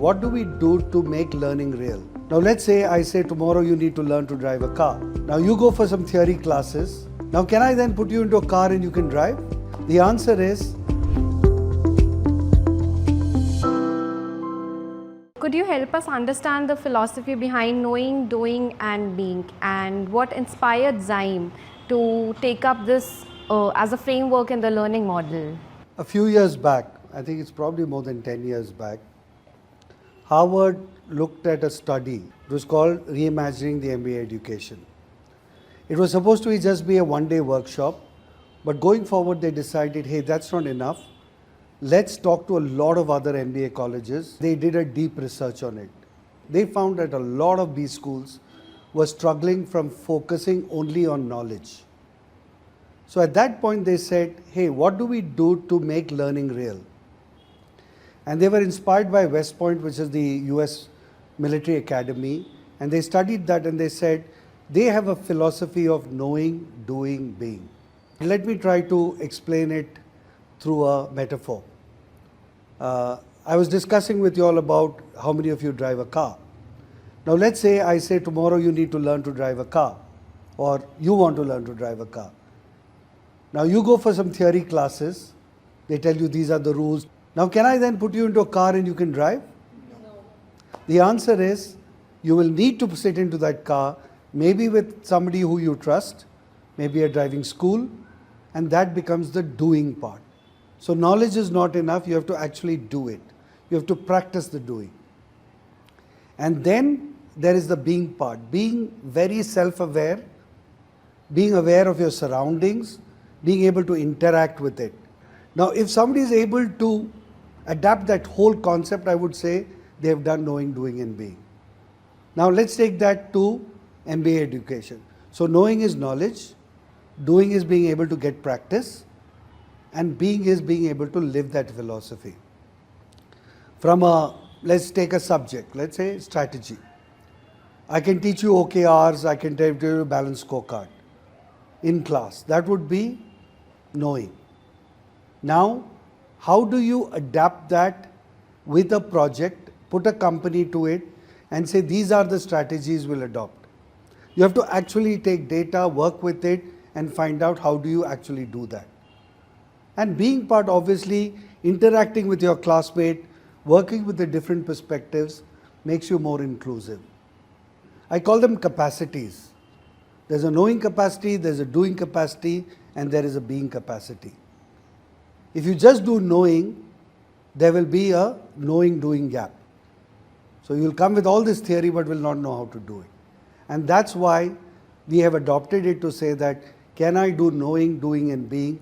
what do we do to make learning real? Now let's say I say tomorrow you need to learn to drive a car. Now you go for some theory classes. Now can I then put you into a car and you can drive? The answer is, could you help us understand the philosophy behind knowing, doing and being, and what inspired XIME to take up this as a framework in the learning model? a few years back, I think it's probably more than 10 years back, Harvard looked at a study. It was called Reimagining the MBA Education. It was supposed to just be a one-day workshop, but going forward they decided, hey, that's not enough. Let's talk to a lot of other MBA colleges. They did a deep research on it. They found that a lot of B schools were struggling from focusing only on knowledge. So at that point they said, hey, what do we do to make learning real? And they were inspired by West Point, which is the US military academy, and they studied that and they said, they have a philosophy of knowing, doing, being. Let me try to explain it through a metaphor. I was discussing with you all about how many of you drive a car. Now let's say I say tomorrow you need to learn to drive a car, or you want to learn to drive a car. Now you go for some theory classes, they tell you these are the rules. Now can I then put you into a car and you can drive? No. The answer is, you will need to sit into that car, maybe with somebody who you trust, maybe a driving school, and that becomes the doing part. So knowledge is not enough, you have to actually do it. You have to practice the doing. And then there is the being part, being very self-aware, being aware of your surroundings, being able to interact with it. Now if somebody is able to adapt that whole concept, I would say they have done knowing, doing and being. Now let's take that to MBA education. So knowing is knowledge, doing is being able to get practice, and being is being able to live that philosophy. Let's take a subject, let's say strategy. I can teach you OKRs, I can tell you a balanced scorecard in class. That would be knowing. Now, how do you adapt that with a project, put a company to it and say these are the strategies we'll adopt? You have to actually take data, work with it and find out how do you actually do that. And being part, obviously, interacting with your classmate, working with the different perspectives makes you more inclusive. I call them capacities. There's a knowing capacity, there's a doing capacity, and there is a being capacity. If you just do knowing, there will be a knowing-doing gap. So you'll come with all this theory but will not know how to do it. And that's why we have adopted it to say that, can I do knowing, doing and being